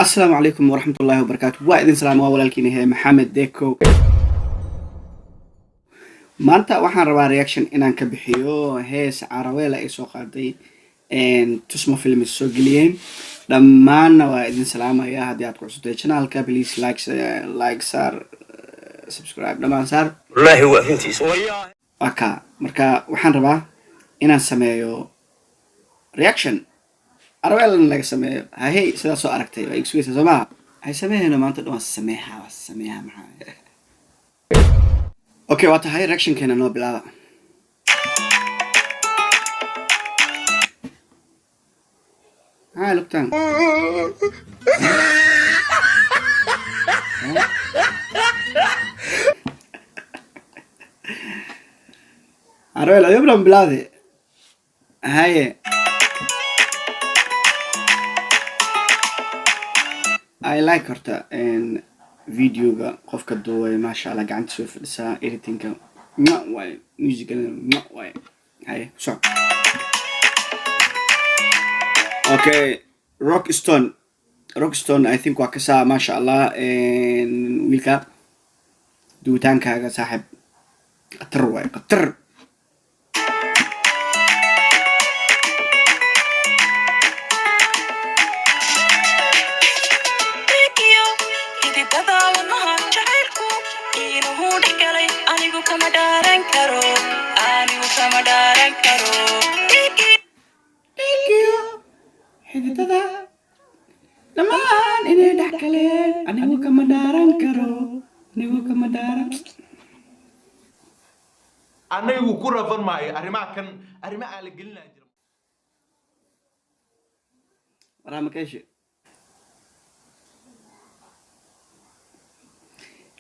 السلام عليكم ورحمة الله وبركاته. وإذن سلام ولكن هي محمد ديكو. maanta waxaan rabaa reaction inaan ka bixiyo hees Caraweel ay soo qaaday tusmo film soo geliyeen dhammaanna waa idin salaamaya haddii aad ku cusubtay channelka please like subscribe dhammaan saar wallahi waa runtiisa marka waxaan rabaa inaan sameeyo reaction Caraweel laga sameeyo hay sidaas soo aragtay waa isweeysa Soomaa hay sameeyno maanta dhan sameeha maxaa Okay, what high reaction can I know below? Hi, look down. Caraweel, are you from below? Hi. I like her and video qofka duway ma sha Allah gacanta soo fadhisaa editing ma way music ma way hay so okay rockstone I think waa ka saa ma sha Allah wiilka duutaankaaga saaxib qatar xididada dhamaan inay dhex galeen anigu kama dhaaran karo anigu ku rafan maayo arrimaha aan la gelinaa jiro barnaamijkeeshi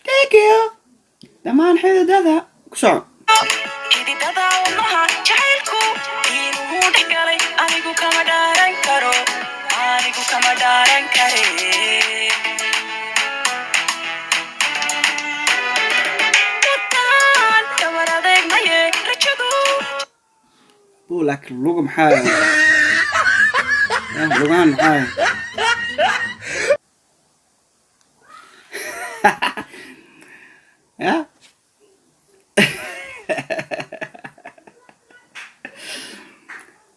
thank you dhamaan xididada ku soco لك اللغم حاجة لغان حاجة يا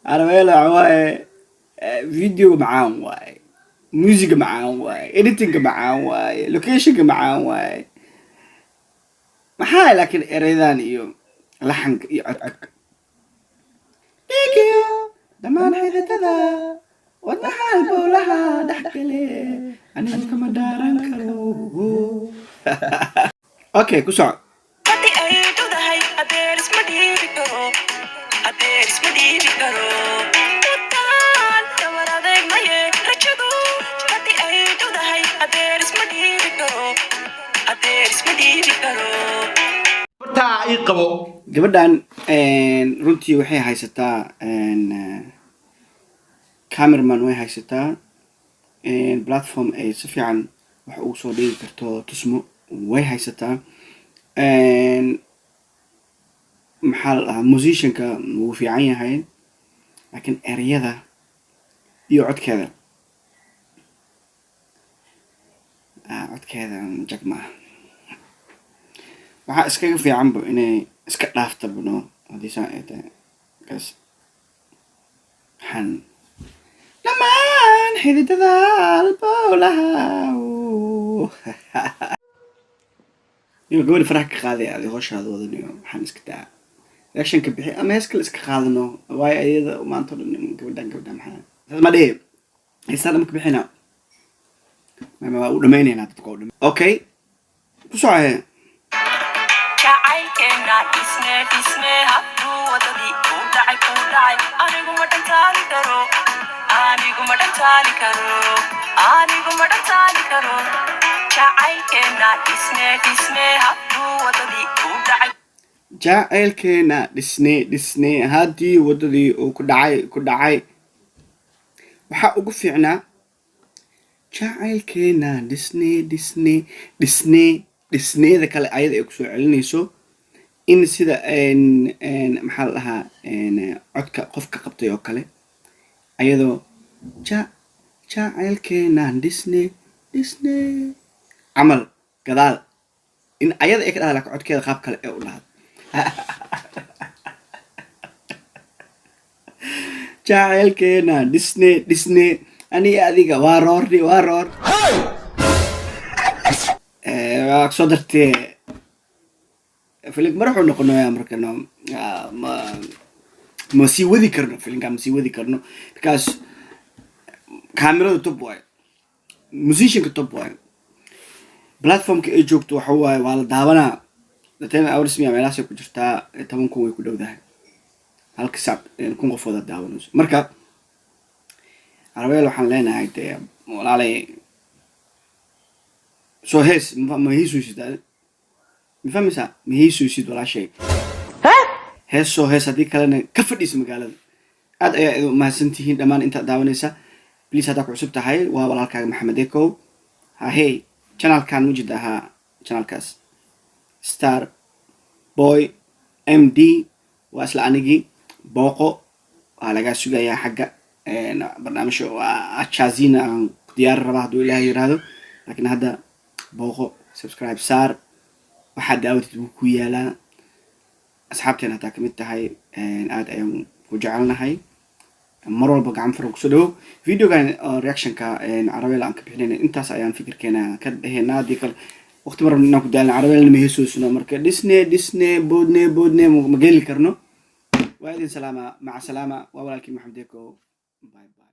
Caraweel واي فيديو معاهم واي ميوزك معاهم واي إديتنج معاهم واي لوكيشن معاهم واي maxaa laakiin ereydan iyo laxanka iyo codka thank you dhamaan xididada wadnaha bowlaha dhaxgale anigu kama dhaaran karo okay ku soco gabadhan runtii waxay haysataa cameraman way haysataa platform ay si fiican wax ugu soo dhigi karto tusmo way haysataa maxaa la musicianka wuu fiican yahay laakiin ereyada iyo codkeeda jagma waxaa iskaga fiicanba inay iska dhaafta bano haddii saa ay tahay kaas waxaan dhamaan xididada albowlaha niyo gabadha faraha ka qaaday adi howshaada wadaniyo waxaan iska daa reactionka bixi ama heeskale iska qaadano waayo ayada maanta o dhan gabadhan maxaa ma dhihi heestaa dhama ka bixina waa u dhamaynaynaa dadka oo dham okay ku socohe jacaylkeena dhisne haddii wadadii uu ku dhacay waxaa ugu fiicnaa jacaylkeena dhisneeda kale ayada ay kusoo celinayso in sida maxaa la dhahaa codka qofka qabtay oo kale ayadoo jacaylkeenaan Disney camal gadaal in ayada ay ka dhahda laakiin codkeeda qaab kale ee u dhahda jacaylkeenaan Disney aniga adiga waa roor waa soo dartee filim maraxuu noqonayaa markano ma sii wadi karno filimka ma sii wadi karno because kaamirada top waaye musicianka top waaye platformka ay joogto waxa waaye waa la daawanaa 10 hours miya meelahaas ku jirtaa 10,000 way ku dhowdahay halka sac 1,000 qofood daawanayso marka Arabeel waxaan leenahay dee walaalay soo hees ma hiisuusid ma fahmaysaa ma hiisuusid walaashay heesoo hees haddii kalena ka fadhiisa magaalada aad ayaa mahadsantihiin dhammaan inta daawanaysa please haddaa ku cusub tahay waa walaalkaaga Maxamed Ekow hey channelkan mujid ahaa channelkaas Star Boy MD waa isla anigii booqo waa laga sugayaa xagga barnaamijyo achazina aan diyaar rabaa hadduu ilaahay yiraahdo laakiin hadda booqo subscribe saar waxaa daawatid wuu ku yaalaa asxaabteena hataa kamid tahay aad ayaan ku jecelnahay mar walba gacan furan kusoo dhawow videogan reactionka Arabeel aan ka bixinayna intaas ayaan fikirkeena ka dhaheynaa haddii kale waqti mar inaan ku daalna Arabeelna ma heesoosino marka Disney boodne ma geli karno waa idin salaama maca salaama waa walaalkii Maxamed Ekow bye bye